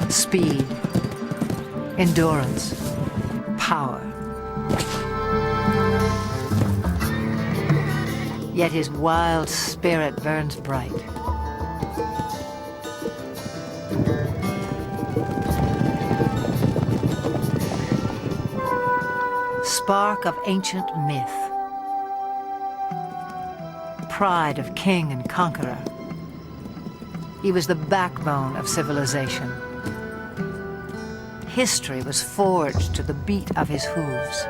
Speed, endurance, power. Yet his wild spirit burns bright. Spark of ancient myth. Pride of king and conqueror. He was the backbone of civilization. History was forged to the beat of his hooves.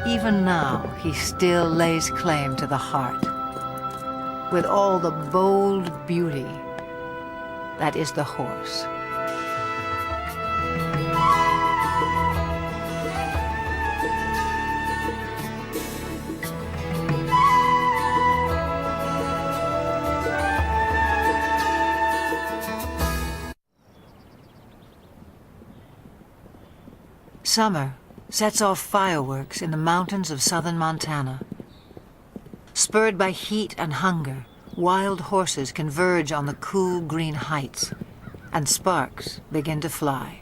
Even now, he still lays claim to the heart, with all the bold beauty that is the horse. Summer sets off fireworks in the mountains of southern Montana. Spurred by heat and hunger, wild horses converge on the cool green heights, and sparks begin to fly.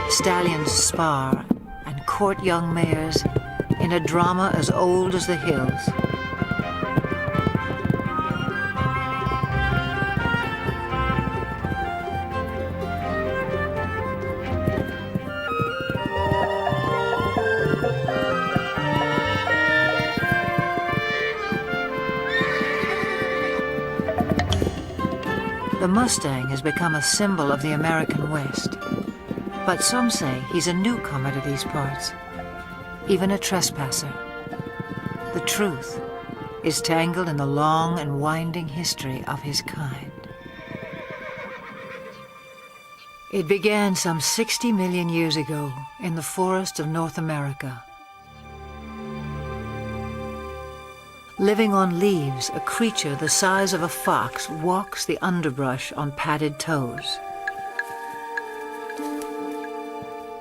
Stallions spar and court young mares in a drama as old as the hills. The Mustang has become a symbol of the American West. But some say he's a newcomer to these parts, even a trespasser. The truth is tangled in the long and winding history of his kind. It began some 60 million years ago in the forests of North America. Living on leaves, a creature the size of a fox walks the underbrush on padded toes.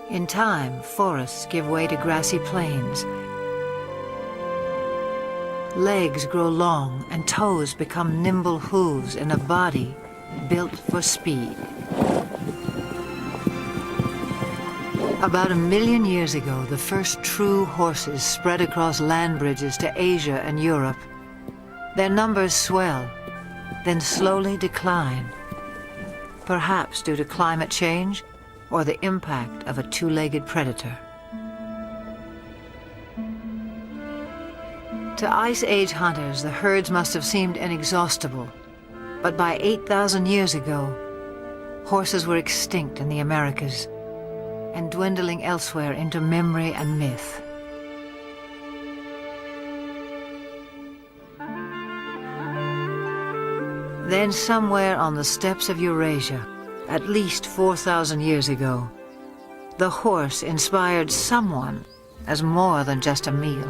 In time, forests give way to grassy plains. Legs grow long and toes become nimble hooves in a body built for speed. About 1 million years ago, the first true horses spread across land bridges to Asia and Europe. Their numbers swell, then slowly decline, perhaps due to climate change or the impact of a two-legged predator. To Ice Age hunters, the herds must have seemed inexhaustible, but by 8,000 years ago, horses were extinct in the Americas and dwindling elsewhere into memory and myth. Then somewhere on the steppes of Eurasia, at least 4,000 years ago, the horse inspired someone as more than just a meal.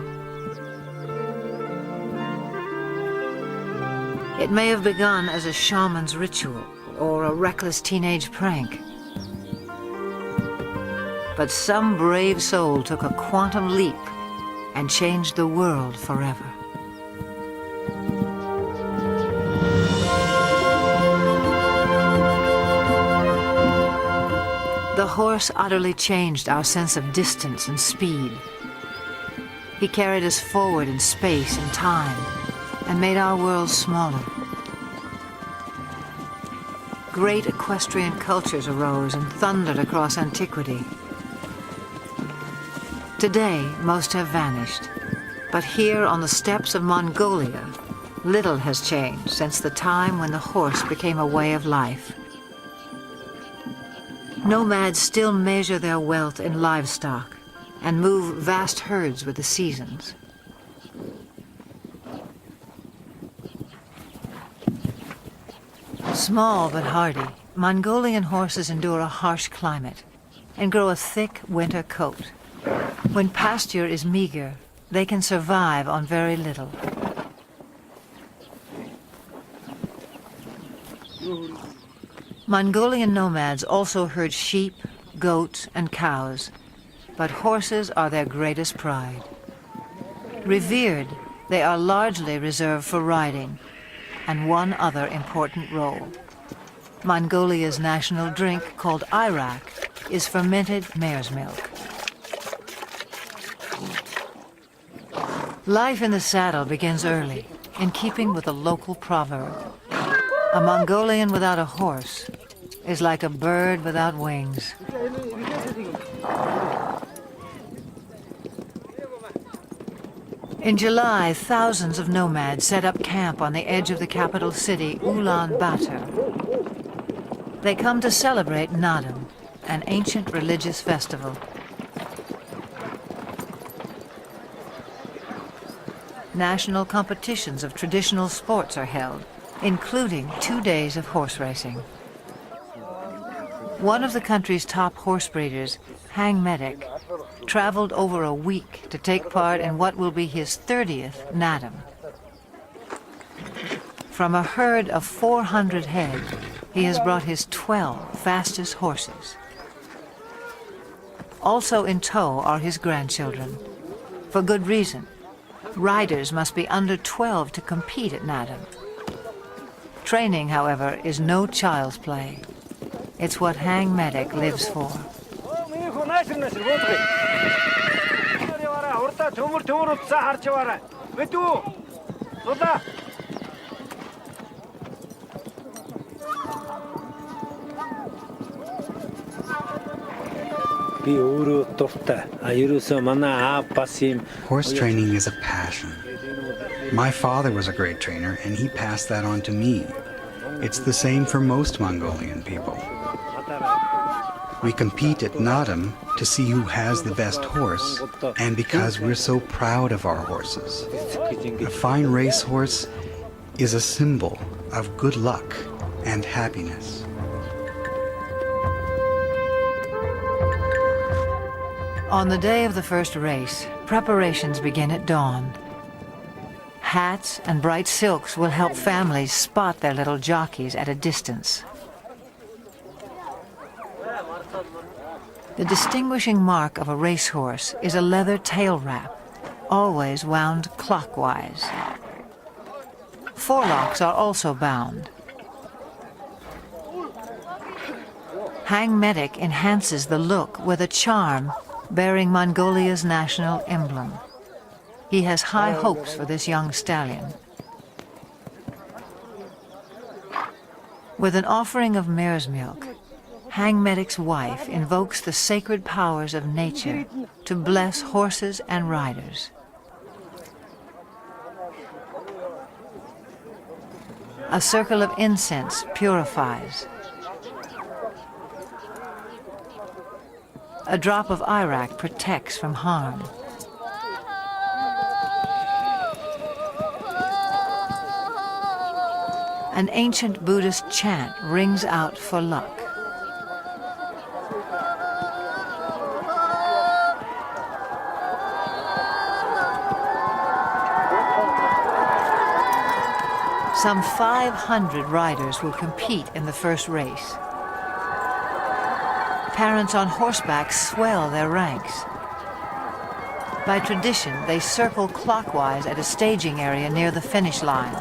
It may have begun as a shaman's ritual or a reckless teenage prank. But some brave soul took a quantum leap and changed the world forever. The horse utterly changed our sense of distance and speed. He carried us forward in space and time and made our world smaller. Great equestrian cultures arose and thundered across antiquity. Today, most have vanished, but here on the steppes of Mongolia, little has changed since the time when the horse became a way of life. Nomads still measure their wealth in livestock and move vast herds with the seasons. Small but hardy, Mongolian horses endure a harsh climate and grow a thick winter coat. When pasture is meager, they can survive on very little. Mongolian nomads also herd sheep, goats, and cows, but horses are their greatest pride. Revered, they are largely reserved for riding, and one other important role. Mongolia's national drink, called arak, is fermented mare's milk. Life in the saddle begins early, in keeping with a local proverb. A Mongolian without a horse is like a bird without wings. In July, thousands of nomads set up camp on the edge of the capital city, Ulaanbaatar. They come to celebrate Naadam, an ancient religious festival. National competitions of traditional sports are held, including 2 days of horse racing. One of the country's top horse breeders, Hang Medic, traveled over a week to take part in what will be his 30th Naadam. From a herd of 400 head, he has brought his 12 fastest horses. Also in tow are his grandchildren. For good reason. Riders must be under 12 to compete at Naadam. Training, however, is no child's play. It's what Hang Medic lives for. Horse training is a passion. My father was a great trainer, and he passed that on to me. It's the same for most Mongolian people. We compete at Naadam to see who has the best horse, and because we're so proud of our horses. A fine racehorse is a symbol of good luck and happiness. On the day of the first race, preparations begin at dawn. Hats and bright silks will help families spot their little jockeys at a distance. The distinguishing mark of a racehorse is a leather tail wrap, always wound clockwise. Forelocks are also bound. Hang Medic enhances the look with a charm bearing Mongolia's national emblem. He has high hopes for this young stallion. With an offering of mare's milk, Hang Medic's wife invokes the sacred powers of nature to bless horses and riders. A circle of incense purifies. A drop of arak protects from harm. An ancient Buddhist chant rings out for luck. Some 500 riders will compete in the first race. Parents on horseback swell their ranks. By tradition, they circle clockwise at a staging area near the finish line.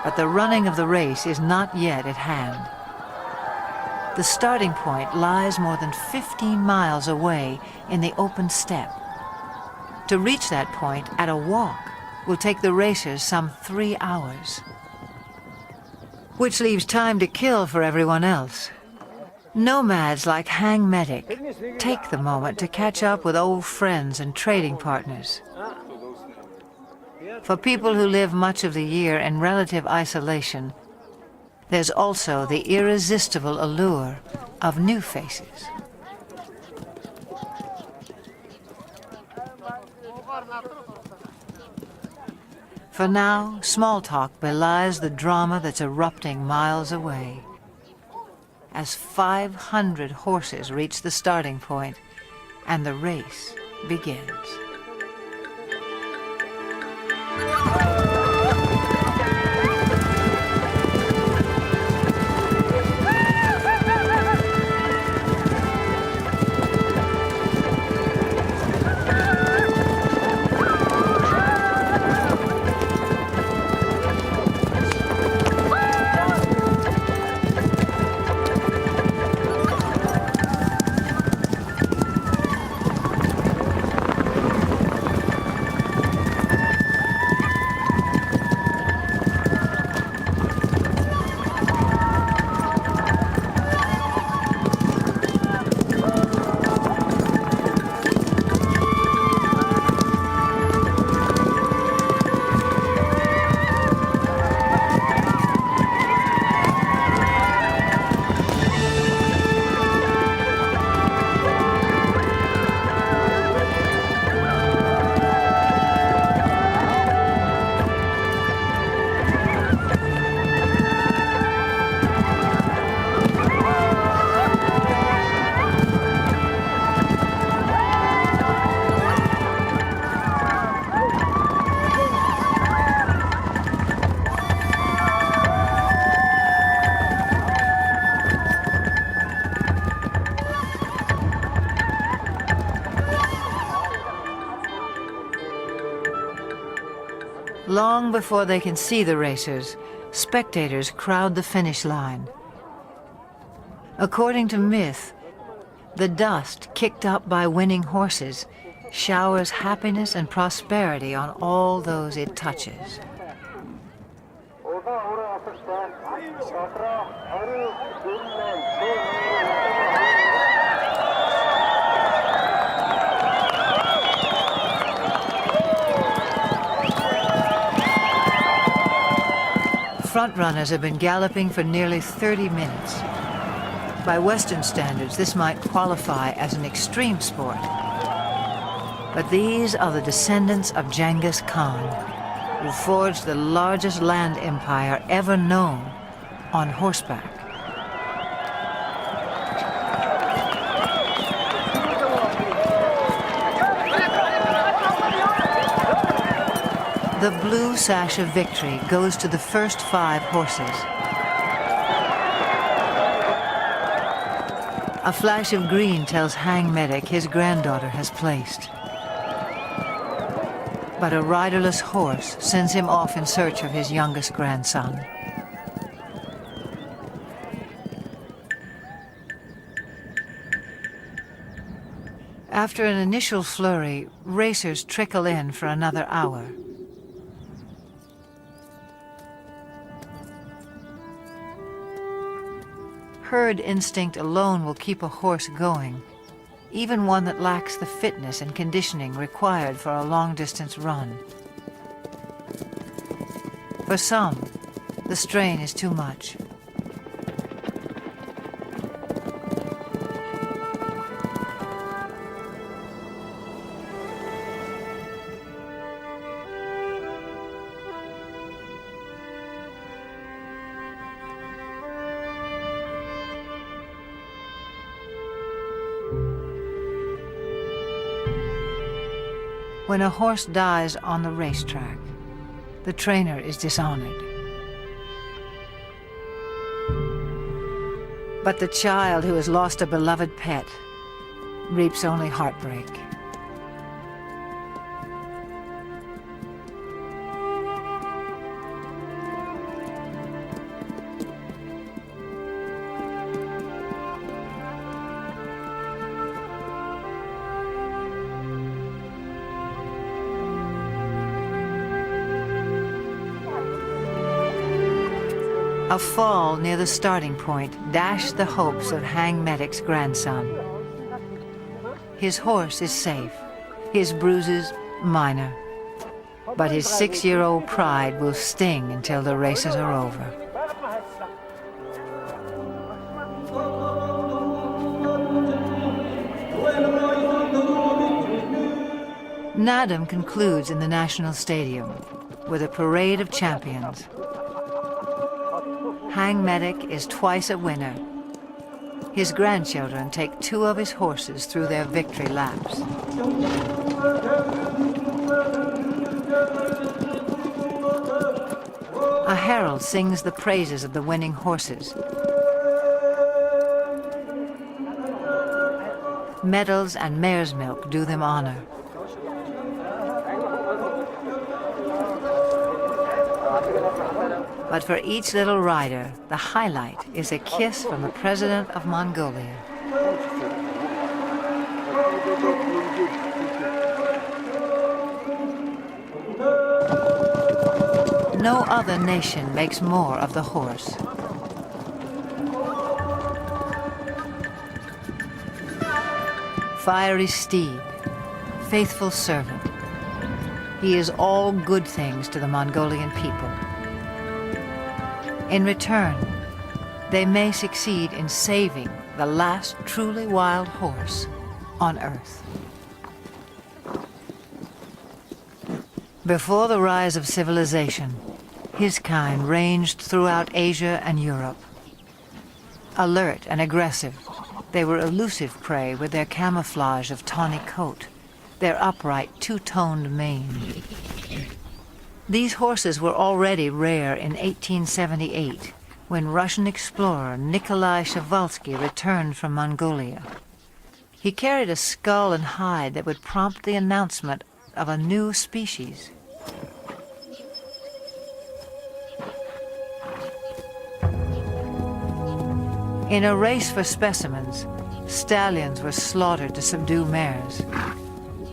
But the running of the race is not yet at hand. The starting point lies more than 15 miles away in the open steppe. To reach that point at a walk will take the racers some 3 hours. Which leaves time to kill for everyone else. Nomads like Hang Medic take the moment to catch up with old friends and trading partners. For people who live much of the year in relative isolation, there's also the irresistible allure of new faces. For now, small talk belies the drama that's erupting miles away. As 500 horses reach the starting point, and the race begins. Long before they can see the racers, spectators crowd the finish line. According to myth, the dust kicked up by winning horses showers happiness and prosperity on all those it touches. Frontrunners have been galloping for nearly 30 minutes. By Western standards, this might qualify as an extreme sport. But these are the descendants of Genghis Khan, who forged the largest land empire ever known on horseback. The blue sash of victory goes to the first 5 horses. A flash of green tells Hang Medic his granddaughter has placed. But a riderless horse sends him off in search of his youngest grandson. After an initial flurry, racers trickle in for another hour. Herd instinct alone will keep a horse going, even one that lacks the fitness and conditioning required for a long-distance run. For some, the strain is too much. When a horse dies on the racetrack, the trainer is dishonored. But the child who has lost a beloved pet reaps only heartbreak. A fall near the starting point dashed the hopes of Hang Medic's grandson. His horse is safe, his bruises minor, but his 6-year-old pride will sting until the races are over. Nadam concludes in the National Stadium. with a parade of champions. Hang Medic is twice a winner. His grandchildren take 2 of his horses through their victory laps. A herald sings the praises of the winning horses. Medals and mare's milk do them honor. But for each little rider, the highlight is a kiss from the President of Mongolia. No other nation makes more of the horse. Fiery steed, faithful servant. He is all good things to the Mongolian people. In return, they may succeed in saving the last truly wild horse on Earth. Before the rise of civilization, his kind ranged throughout Asia and Europe. Alert and aggressive, they were elusive prey with their camouflage of tawny coat, their upright two-toned mane. These horses were already rare in 1878, when Russian explorer Nikolai Przewalski returned from Mongolia. He carried a skull and hide that would prompt the announcement of a new species. In a race for specimens, stallions were slaughtered to subdue mares.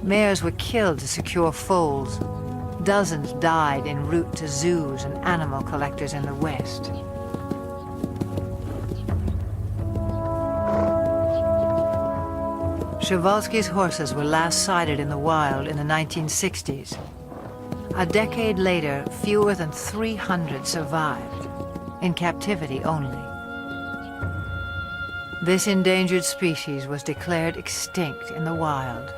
Mares were killed to secure foals. Dozens died en route to zoos and animal collectors in the West. Przewalski's horses were last sighted in the wild in the 1960s. A decade later, fewer than 300 survived, in captivity only. This endangered species was declared extinct in the wild.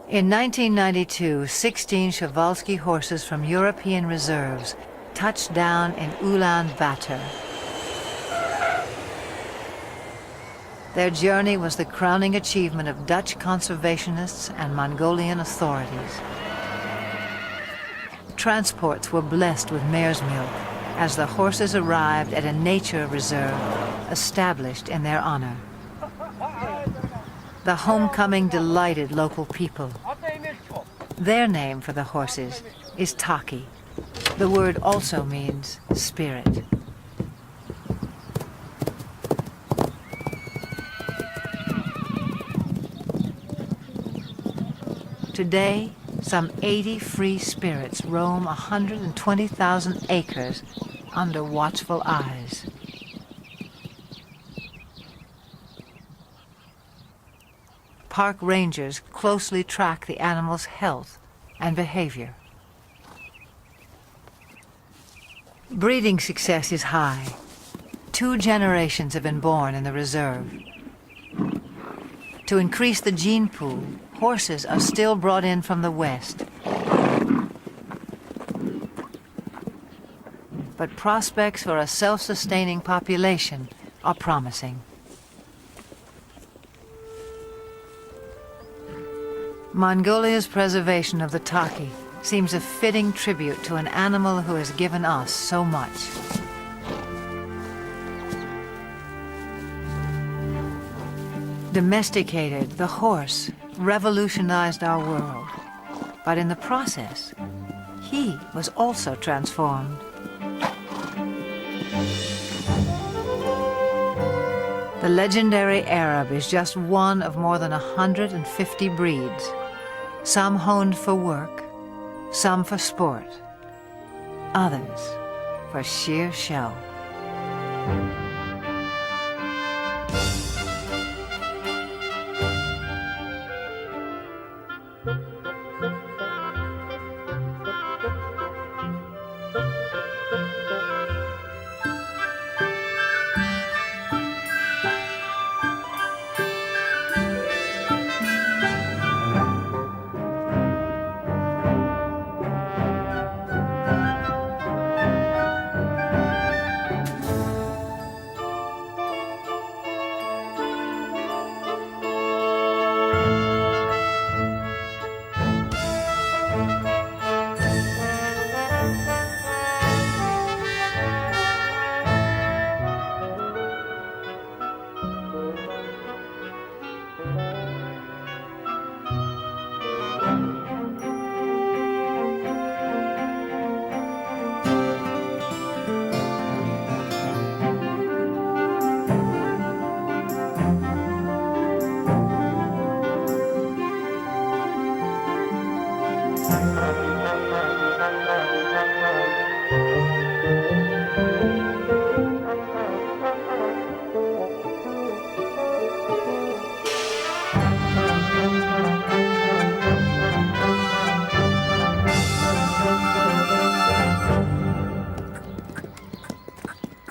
In 1992, 16 Przewalski horses from European reserves touched down in Ulaanbaatar. Their journey was the crowning achievement of Dutch conservationists and Mongolian authorities. Transports were blessed with mare's milk as the horses arrived at a nature reserve established in their honor. The homecoming delighted local people. Their name for the horses is Taki. The word also means spirit. Today, some 80 free spirits roam 120,000 acres under watchful eyes. Park rangers closely track the animal's health and behavior. Breeding success is high. 2 generations have been born in the reserve. To increase the gene pool, horses are still brought in from the West. But prospects for a self-sustaining population are promising. Mongolia's preservation of the Taki seems a fitting tribute to an animal who has given us so much. Domesticated, the horse revolutionized our world, but in the process, he was also transformed. The legendary Arab is just one of more than 150 breeds, some honed for work, some for sport, others for sheer show.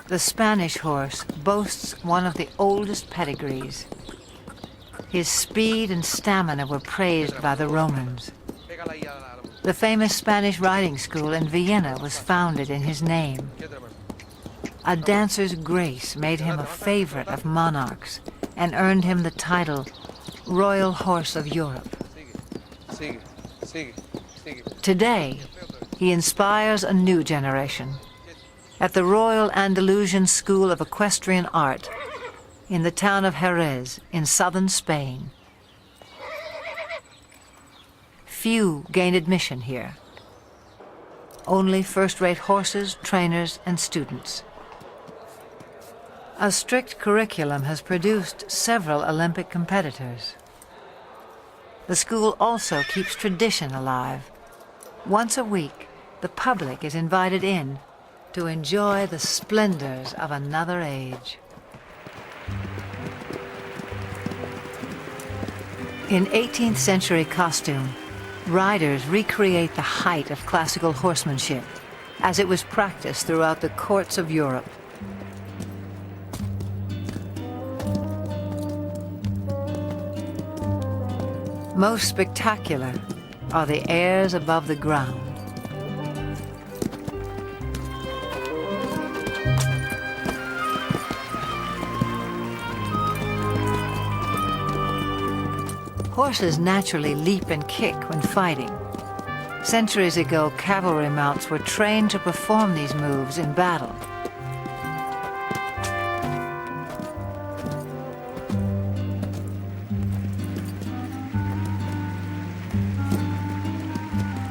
The Spanish horse boasts one of the oldest pedigrees. His speed and stamina were praised by the Romans. The famous Spanish riding school in Vienna was founded in his name. A dancer's grace made him a favorite of monarchs and earned him the title Royal Horse of Europe. Today, he inspires a new generation. At the Royal Andalusian School of Equestrian Art in the town of Jerez in southern Spain. Few gain admission here. Only first-rate horses, trainers, and students. A strict curriculum has produced several Olympic competitors. The school also keeps tradition alive. Once a week, the public is invited in to enjoy the splendors of another age. In 18th century costume, riders recreate the height of classical horsemanship as it was practiced throughout the courts of Europe. Most spectacular are the airs above the ground. Horses naturally leap and kick when fighting. Centuries ago, cavalry mounts were trained to perform these moves in battle.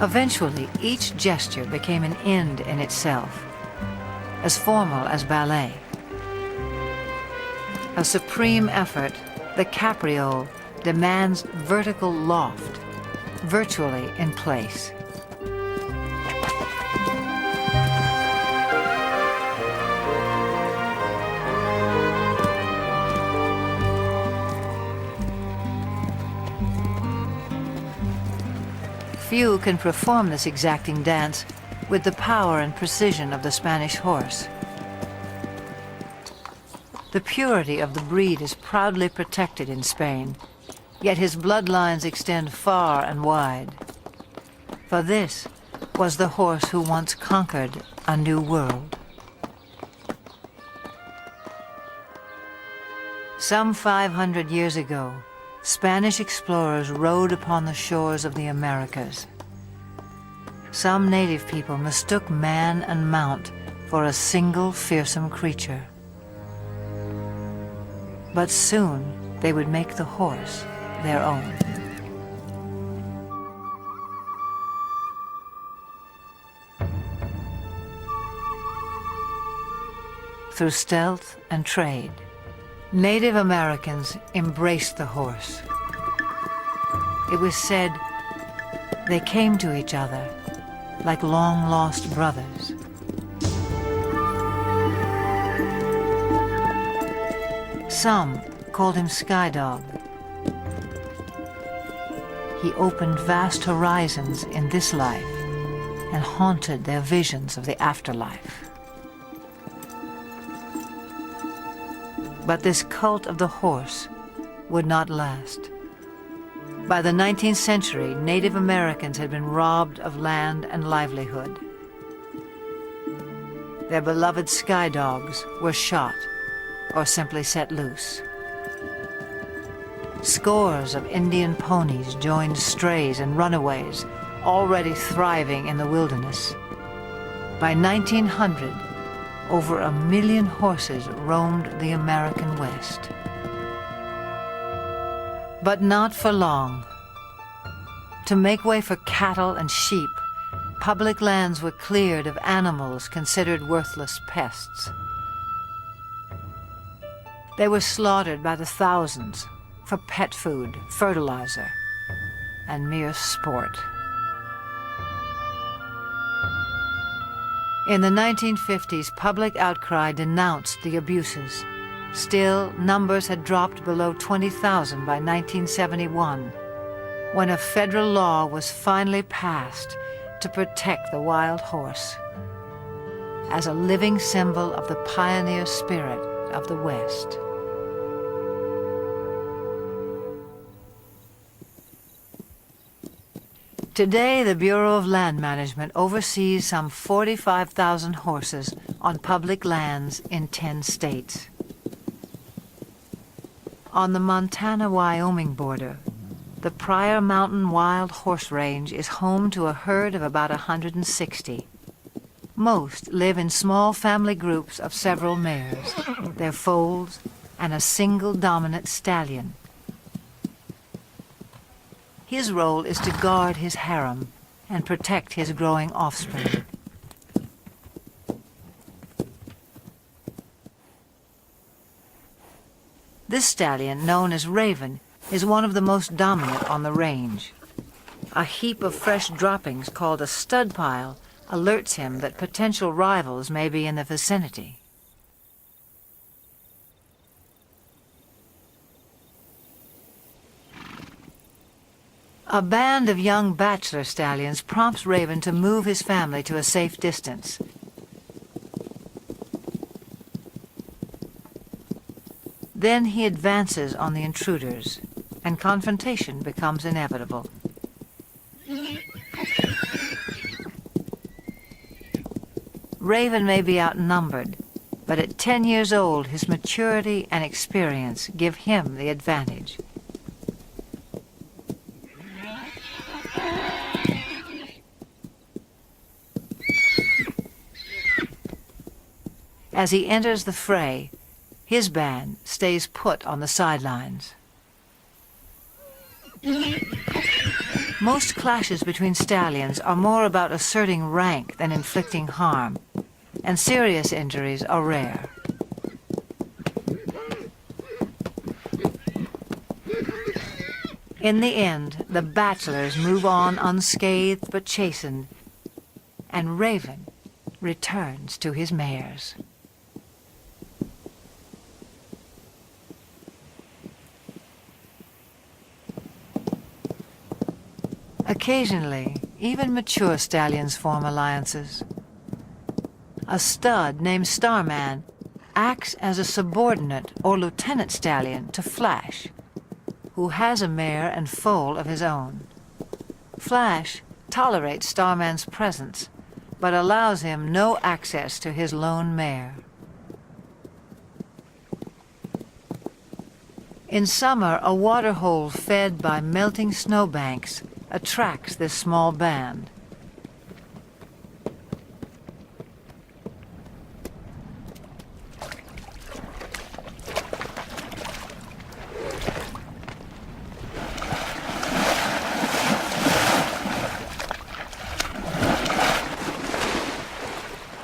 Eventually, each gesture became an end in itself, as formal as ballet. A supreme effort, the capriole demands vertical loft, virtually in place. Few can perform this exacting dance with the power and precision of the Spanish horse. The purity of the breed is proudly protected in Spain, yet his bloodlines extend far and wide. For this was the horse who once conquered a new world. Some 500 years ago, Spanish explorers rode upon the shores of the Americas. Some native people mistook man and mount for a single fearsome creature. But soon they would make the horse their own. Through stealth and trade, Native Americans embraced the horse. It was said they came to each other like long-lost brothers. Some called him Sky Dog. He opened vast horizons in this life and haunted their visions of the afterlife. But this cult of the horse would not last. By the 19th century, Native Americans had been robbed of land and livelihood. Their beloved sky dogs were shot or simply set loose. Scores of Indian ponies joined strays and runaways, already thriving in the wilderness. By 1900, over 1 million horses roamed the American West. But not for long. To make way for cattle and sheep, public lands were cleared of animals considered worthless pests. They were slaughtered by the thousands for pet food, fertilizer, and mere sport. In the 1950s, public outcry denounced the abuses. Still, numbers had dropped below 20,000 by 1971, when a federal law was finally passed to protect the wild horse as a living symbol of the pioneer spirit of the West. Today, the Bureau of Land Management oversees some 45,000 horses on public lands in 10 states. On the Montana-Wyoming border, the Pryor Mountain Wild Horse Range is home to a herd of about 160. Most live in small family groups of several mares, their foals, and a single dominant stallion. His role is to guard his harem and protect his growing offspring. This stallion, known as Raven, is one of the most dominant on the range. A heap of fresh droppings called a stud pile alerts him that potential rivals may be in the vicinity. A band of young bachelor stallions prompts Raven to move his family to a safe distance. Then he advances on the intruders, and confrontation becomes inevitable. Raven may be outnumbered, but at 10 years old, his maturity and experience give him the advantage. As he enters the fray, his band stays put on the sidelines. Most clashes between stallions are more about asserting rank than inflicting harm, and serious injuries are rare. In the end, the bachelors move on unscathed but chastened, and Raven returns to his mares. Occasionally, even mature stallions form alliances. A stud named Starman acts as a subordinate or lieutenant stallion to Flash, who has a mare and foal of his own. Flash tolerates Starman's presence, but allows him no access to his lone mare. In summer, a waterhole fed by melting snowbanks attracts this small band.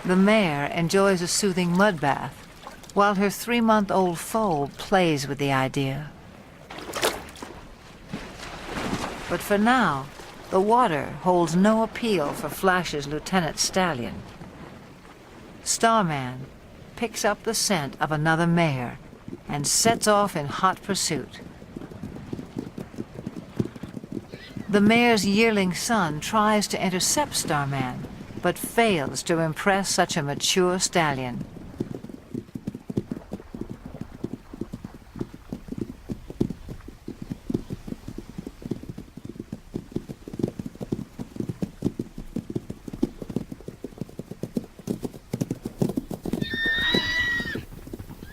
The mare enjoys a soothing mud bath, while her 3-month-old foal plays with the idea. But for now, the water holds no appeal for Flash's lieutenant stallion. Starman picks up the scent of another mare and sets off in hot pursuit. The mare's yearling son tries to intercept Starman, but fails to impress such a mature stallion.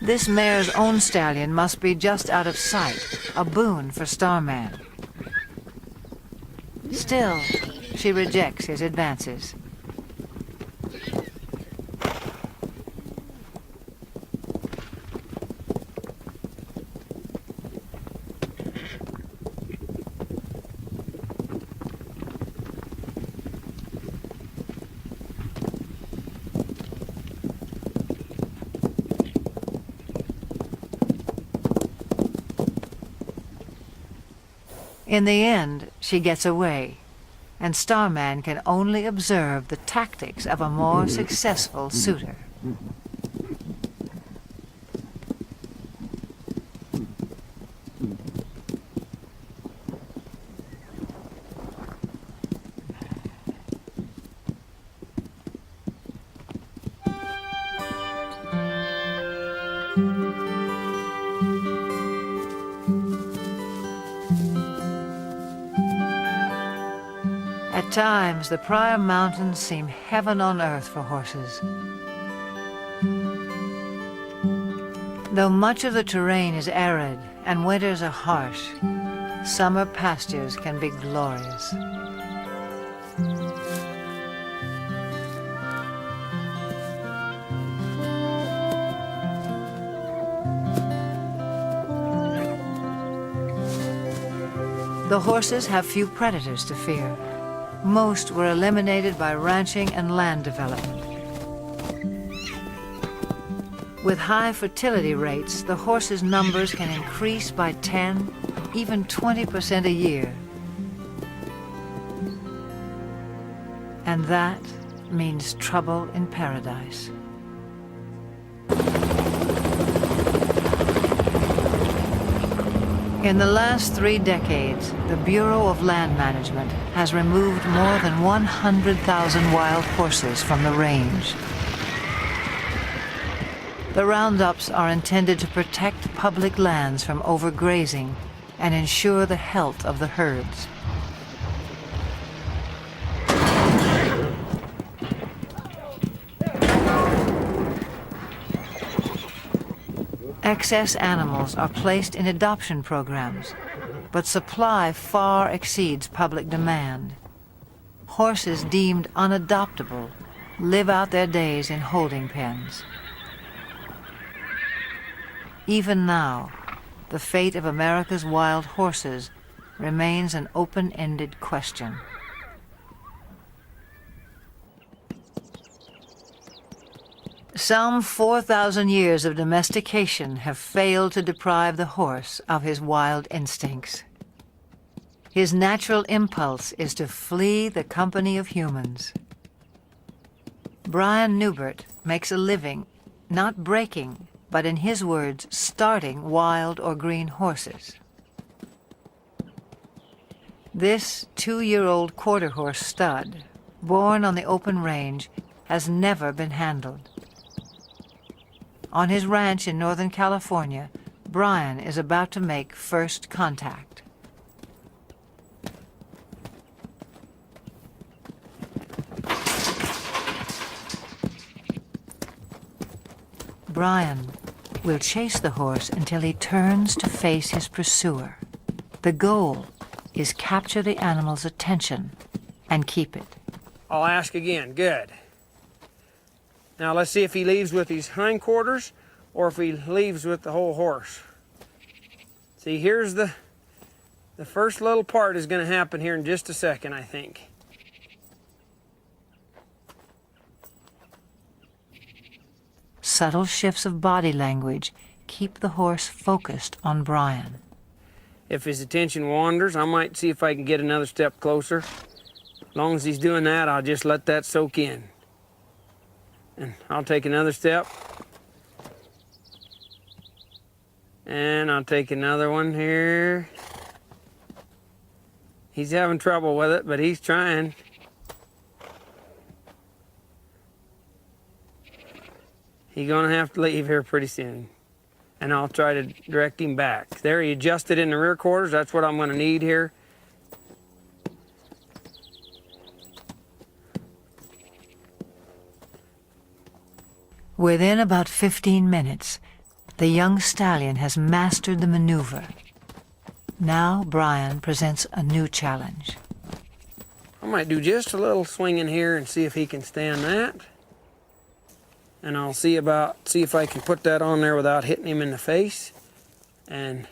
This mare's own stallion must be just out of sight, a boon for Starman. Still, she rejects his advances. In the end, she gets away, and Starman can only observe the tactics of a more successful suitor. At times, the Pryor Mountains seem heaven on earth for horses. Though much of the terrain is arid and winters are harsh, summer pastures can be glorious. The horses have few predators to fear. Most were eliminated by ranching and land development. With high fertility rates, the horses' numbers can increase by 10, even 20% a year. And that means trouble in paradise. In the last 3 decades, the Bureau of Land Management has removed more than 100,000 wild horses from the range. The roundups are intended to protect public lands from overgrazing and ensure the health of the herds. Excess animals are placed in adoption programs, but supply far exceeds public demand. Horses deemed unadoptable live out their days in holding pens. Even now, the fate of America's wild horses remains an open-ended question. Some 4,000 years of domestication have failed to deprive the horse of his wild instincts. His natural impulse is to flee the company of humans. Brian Newbert makes a living, not breaking, but in his words, starting wild or green horses. This 2-year-old quarter horse stud, born on the open range, has never been handled. On his ranch in Northern California, Brian is about to make first contact. Brian will chase the horse until he turns to face his pursuer. The goal is capture the animal's attention and keep it. I'll ask again. Good. Now let's see if he leaves with his hindquarters or if he leaves with the whole horse. See, here's the first little part is going to happen here in just a second, I think. Subtle shifts of body language keep the horse focused on Brian. If his attention wanders, I might see if I can get another step closer. As long as he's doing that, I'll just let that soak in. And I'll take another step. And I'll take another one here. He's having trouble with it, but he's trying. He's gonna have to leave here pretty soon. And I'll try to direct him back. There, he adjusted in the rear quarters. That's what I'm gonna need here. Within about 15 minutes, the young stallion has mastered the maneuver. Now Brian presents a new challenge. I might do just a little swing in here and see if he can stand that. And I'll see if I can put that on there without hitting him in the face. And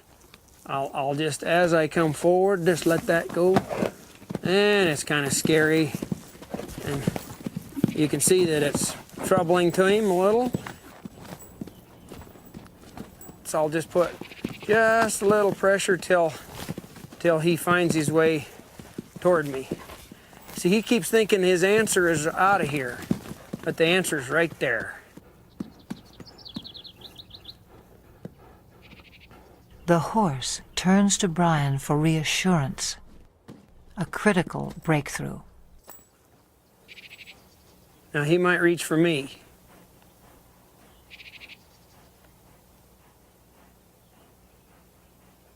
I'll just, as I come forward, just let that go. And it's kind of scary. And you can see that it's troubling to him a little. So I'll just put just a little pressure till he finds his way toward me. See, he keeps thinking his answer is out of here, but the answer's right there. The horse turns to Brian for reassurance. A critical breakthrough. Now he might reach for me.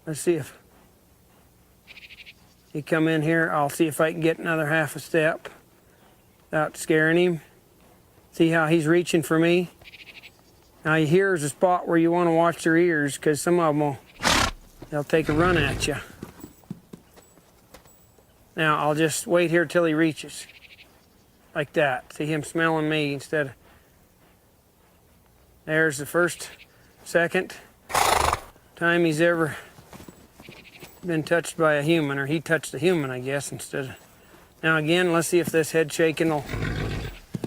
Let's see if he come in here. I'll see if I can get another half a step without scaring him. See how he's reaching for me? Now here's a spot where you want to watch their ears, because some of them they'll take a run at you. Now I'll just wait here till he reaches. Like that. See him smelling me instead of... There's the second time he's ever been touched by a human, or he touched a human, I guess, instead of... Now again, let's see if this head shaking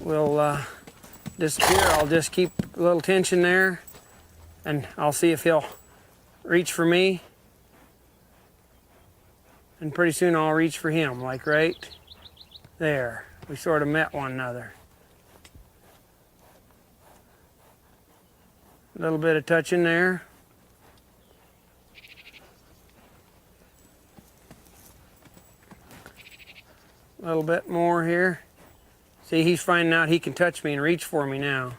will disappear. I'll just keep a little tension there, and I'll see if he'll reach for me. And pretty soon I'll reach for him, like right there. We sort of met one another. A little bit of touching there. A little bit more here. See, he's finding out he can touch me and reach for me now.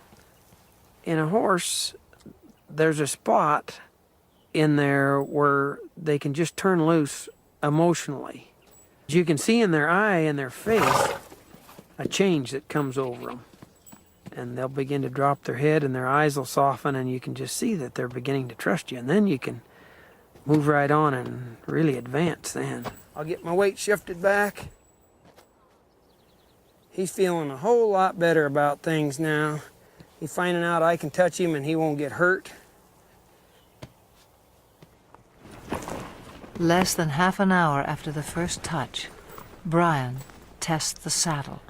In a horse, there's a spot in there where they can just turn loose emotionally. You can see in their eye and their face a change that comes over them. And they'll begin to drop their head and their eyes will soften, and you can just see that they're beginning to trust you. And then you can move right on and really advance then. I'll get my weight shifted back. He's feeling a whole lot better about things now. He's finding out I can touch him and he won't get hurt. Less than half an hour after the first touch, Brian tests the saddle.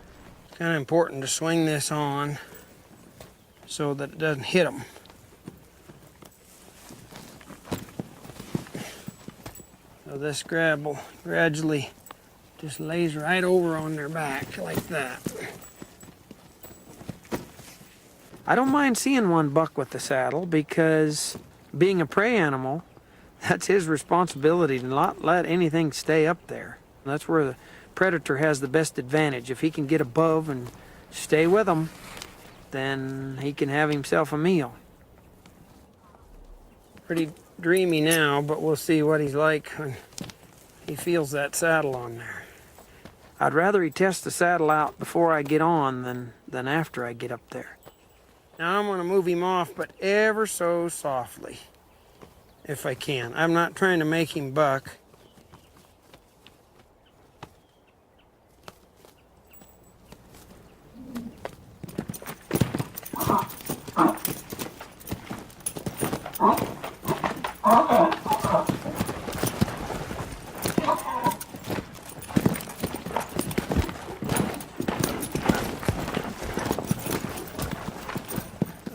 It's kind of important to swing this on so that it doesn't hit him. So this grab will gradually just lays right over on their back like that. I don't mind seeing one buck with the saddle, because being a prey animal, that's his responsibility to not let anything stay up there. That's where the predator has the best advantage. If he can get above and stay with them, then he can have himself a meal. Pretty dreamy now, but we'll see what he's like when he feels that saddle on there. I'd rather he test the saddle out before I get on than after I get up there. Now I'm going to move him off, but ever so softly, if I can. I'm not trying to make him buck.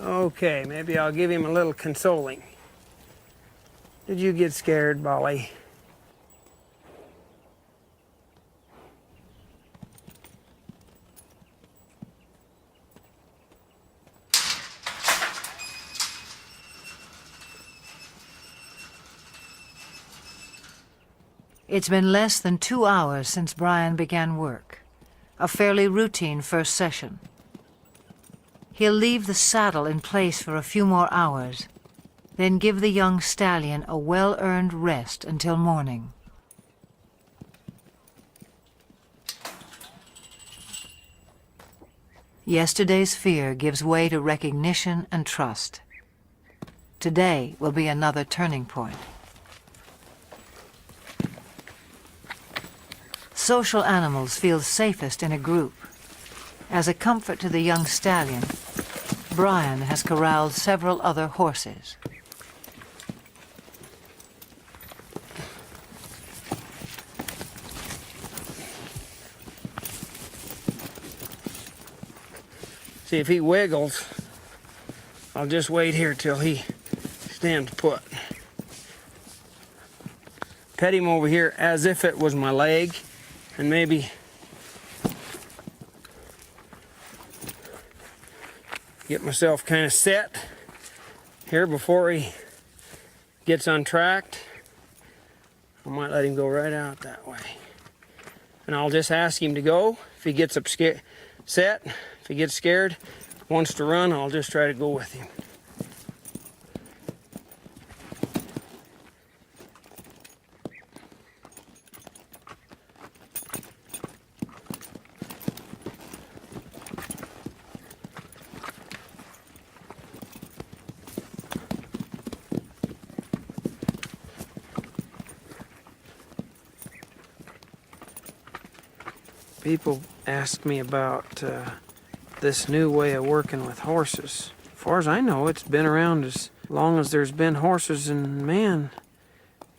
Okay, maybe I'll give him a little consoling. Did you get scared, Bolly? It's been less than 2 hours since Brian began work. A fairly routine first session. He'll leave the saddle in place for a few more hours, then give the young stallion a well-earned rest until morning. Yesterday's fear gives way to recognition and trust. Today will be another turning point. Social animals feel safest in a group. As a comfort to the young stallion, Brian has corralled several other horses. See, if he wiggles, I'll just wait here till he stands put. Pet him over here as if it was my leg, and maybe get myself kind of set here before he gets untracked. I might let him go right out that way. And I'll just ask him to go. If he gets set, if he gets scared, wants to run, I'll just try to go with him. People ask me about this new way of working with horses. As far as I know, it's been around as long as there's been horses and man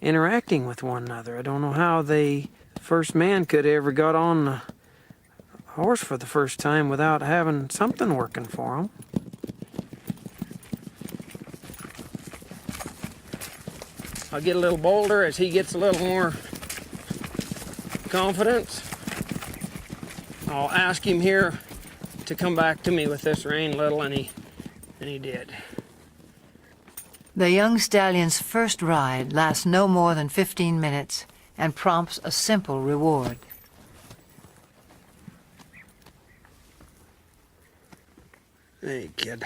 interacting with one another. I don't know how the first man could have ever got on a horse for the first time without having something working for him. I'll get a little bolder as he gets a little more confidence. I'll ask him here to come back to me with this rein little, and he did. The young stallion's first ride lasts no more than 15 minutes and prompts a simple reward. Hey, kid.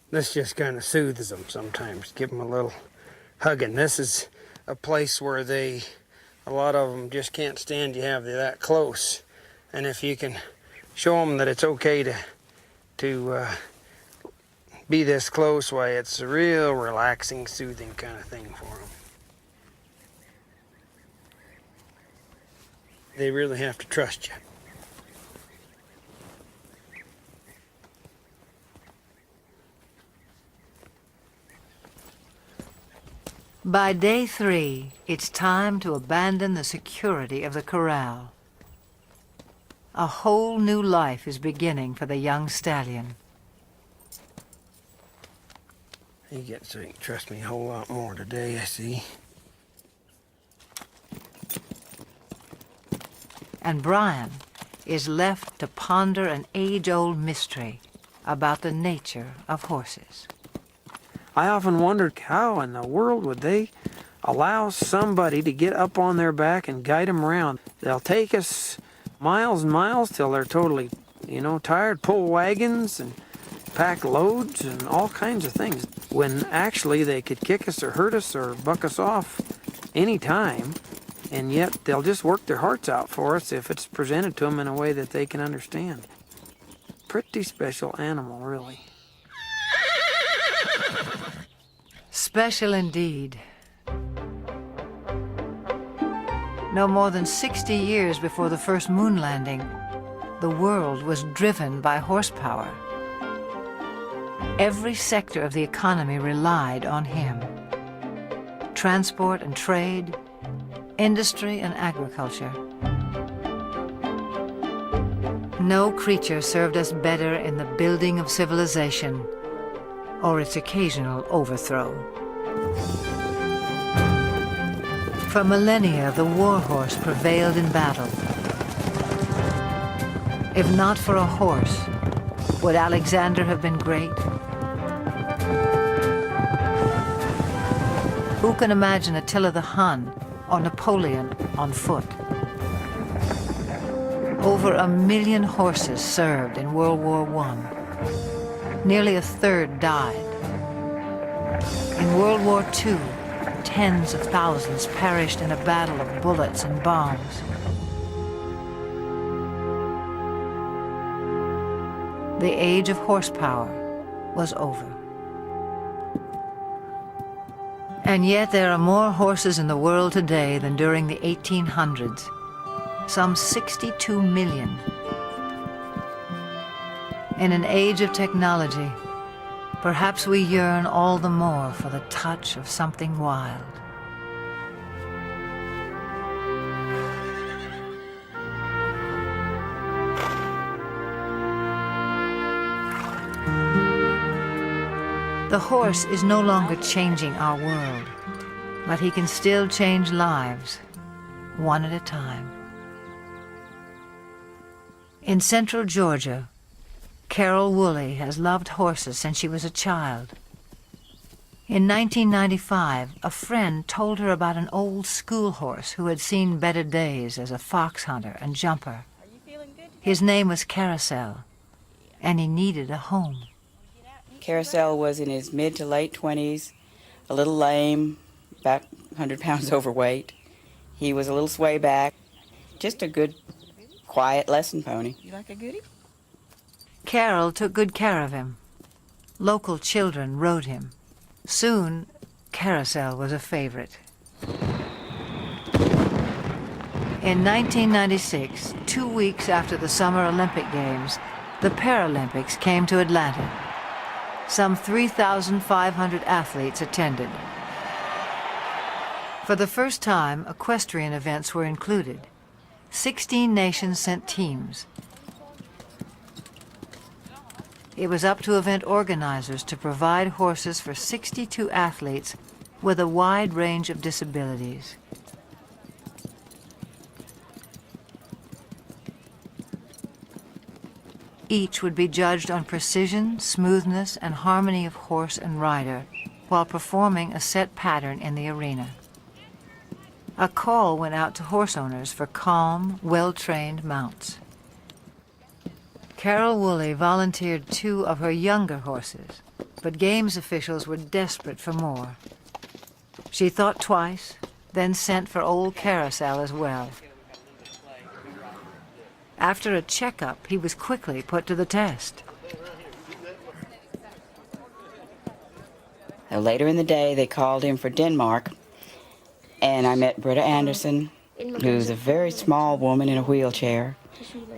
This just kind of soothes them sometimes. Give them a little hugging. This is a place where a lot of them just can't stand you have you that close. And if you can show them that it's okay to be this close, why, it's a real relaxing, soothing kind of thing for them. They really have to trust you. By day 3, it's time to abandon the security of the corral. A whole new life is beginning for the young stallion. He gets so he can trust me a whole lot more today, I see. And Brian is left to ponder an age-old mystery about the nature of horses. I often wondered how in the world would they allow somebody to get up on their back and guide them around. They'll take us miles and miles till they're totally, tired, pull wagons and pack loads and all kinds of things, when actually they could kick us or hurt us or buck us off any time, and yet they'll just work their hearts out for us if it's presented to them in a way that they can understand. Pretty special animal, really. Special indeed. No more than 60 years before the first moon landing, the world was driven by horsepower. Every sector of the economy relied on him. Transport and trade, industry and agriculture. No creature served us better in the building of civilization or its occasional overthrow. For millennia, the war horse prevailed in battle. If not for a horse, would Alexander have been great? Who can imagine Attila the Hun or Napoleon on foot? Over 1 million horses served in World War I. Nearly a third died. In World War II, tens of thousands perished in a battle of bullets and bombs. The age of horsepower was over. And yet there are more horses in the world today than during the 1800s. Some 62 million. In an age of technology, perhaps we yearn all the more for the touch of something wild. The horse is no longer changing our world, but he can still change lives, one at a time. In central Georgia, Carol Woolley has loved horses since she was a child. In 1995, a friend told her about an old school horse who had seen better days as a fox hunter and jumper. His name was Carousel, and he needed a home. Carousel was in his mid to late 20s, a little lame, about 100 pounds overweight. He was a little sway back, just a good, quiet lesson pony. You like a goodie? Carol took good care of him. Local children rode him. Soon, Carousel was a favorite. In 1996, 2 weeks after the Summer Olympic Games, the Paralympics came to Atlanta. Some 3,500 athletes attended. For the first time, equestrian events were included. 16 nations sent teams. It was up to event organizers to provide horses for 62 athletes with a wide range of disabilities. Each would be judged on precision, smoothness, and harmony of horse and rider while performing a set pattern in the arena. A call went out to horse owners for calm, well-trained mounts. Carol Woolley volunteered 2 of her younger horses, but games officials were desperate for more. She thought twice, then sent for old Carousel as well. After a checkup, he was quickly put to the test. Later in the day, they called him for Denmark, and I met Britta Anderson, who's a very small woman in a wheelchair,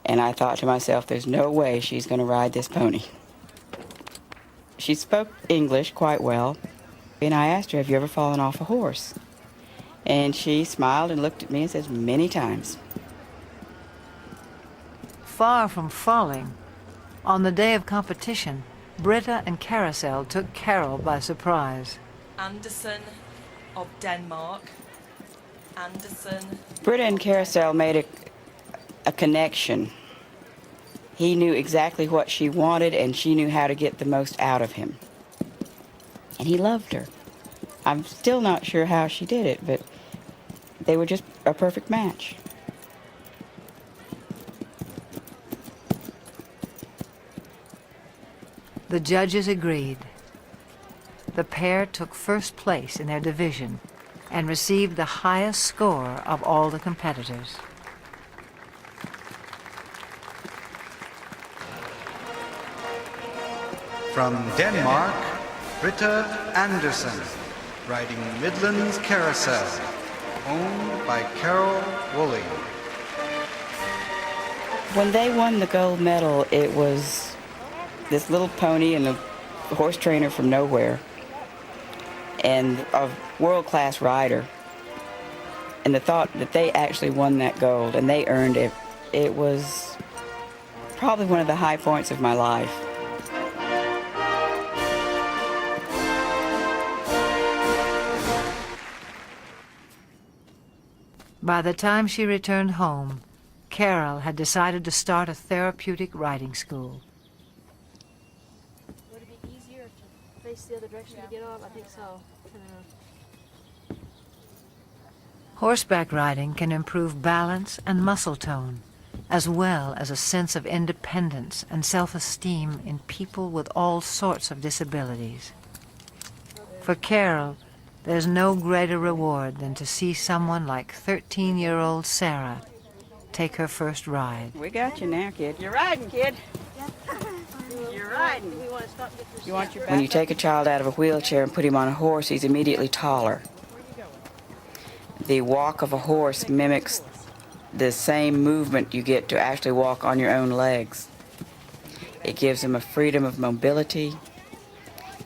and I thought to myself, there's no way she's going to ride this pony. She spoke English quite well, and I asked her, have you ever fallen off a horse? And she smiled and looked at me and said, many times. Far from falling, on the day of competition, Britta and Carousel took Carol by surprise. Anderson of Denmark. Anderson. Britta and Carousel made a connection. He knew exactly what she wanted, and she knew how to get the most out of him. And he loved her. I'm still not sure how she did it, but they were just a perfect match. The judges agreed. The pair took first place in their division and received the highest score of all the competitors. From Denmark, Britta Anderson, riding Midland's Carousel, owned by Carol Woolley. When they won the gold medal, it was this little pony and a horse trainer from nowhere and a world-class rider. And the thought that they actually won that gold and they earned it, it was probably one of the high points of my life. By the time she returned home, Carol had decided to start a therapeutic riding school. Would it be easier if you face the other direction to get off? I think so. Horseback riding can improve balance and muscle tone, as well as a sense of independence and self-esteem in people with all sorts of disabilities. For Carol, there's no greater reward than to see someone like 13-year-old Sarah take her first ride. We got you now, kid. You're riding, kid. You're riding. When you take a child out of a wheelchair and put him on a horse, he's immediately taller. The walk of a horse mimics the same movement you get to actually walk on your own legs. It gives them a freedom of mobility.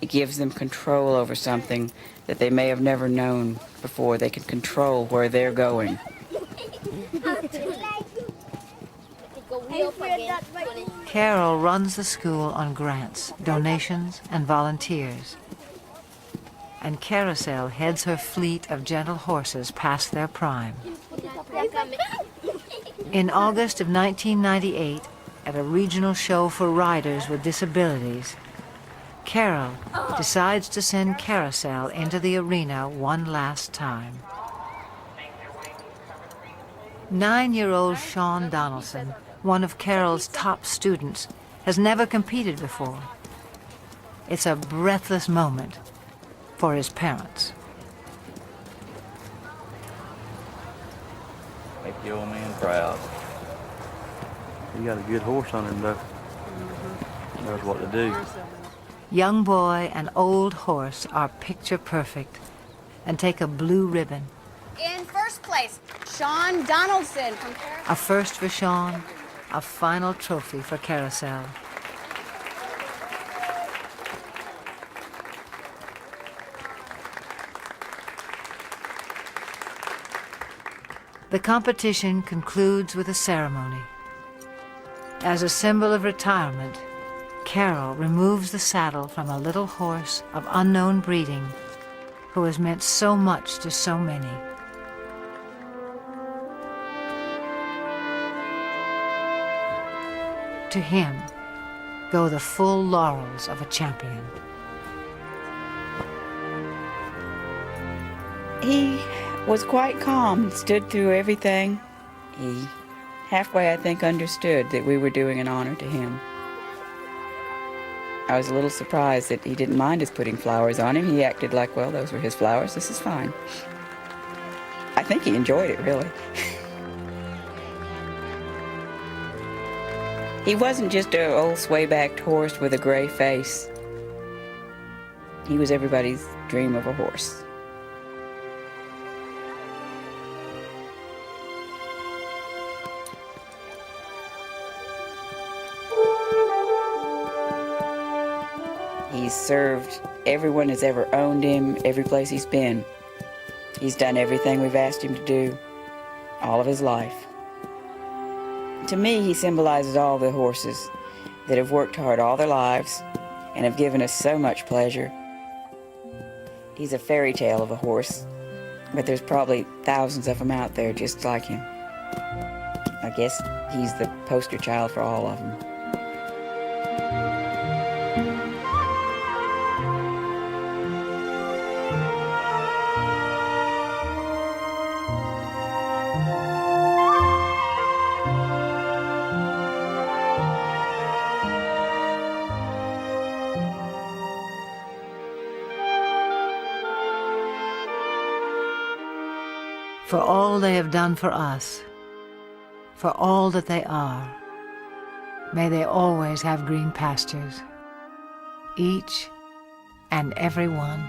It gives them control over something that they may have never known before. They can control where they're going. Carol runs the school on grants, donations, and volunteers. And Carousel heads her fleet of gentle horses past their prime. In August of 1998, at a regional show for riders with disabilities, Carol decides to send Carousel into the arena one last time. 9-year-old Sean Donaldson, one of Carol's top students, has never competed before. It's a breathless moment for his parents. Make the old man proud. He got a good horse on him, though. Knows what to do. Young boy and old horse are picture perfect and take a blue ribbon. In first place, Sean Donaldson from Carousel. A first for Sean, a final trophy for Carousel. The competition concludes with a ceremony. As a symbol of retirement, Carol removes the saddle from a little horse of unknown breeding who has meant so much to so many. To him go the full laurels of a champion. He was quite calm, stood through everything. He halfway, I think, understood that we were doing an honor to him. I was a little surprised that he didn't mind us putting flowers on him. He acted like, well, those were his flowers, this is fine. I think he enjoyed it, really. He wasn't just an old sway-backed horse with a gray face. He was everybody's dream of a horse. He's served everyone that's ever owned him, every place he's been. He's done everything we've asked him to do, all of his life. To me, he symbolizes all the horses that have worked hard all their lives and have given us so much pleasure. He's a fairy tale of a horse, but there's probably thousands of them out there just like him. I guess he's the poster child for all of them. For all they have done for us, for all that they are, may they always have green pastures, each and every one.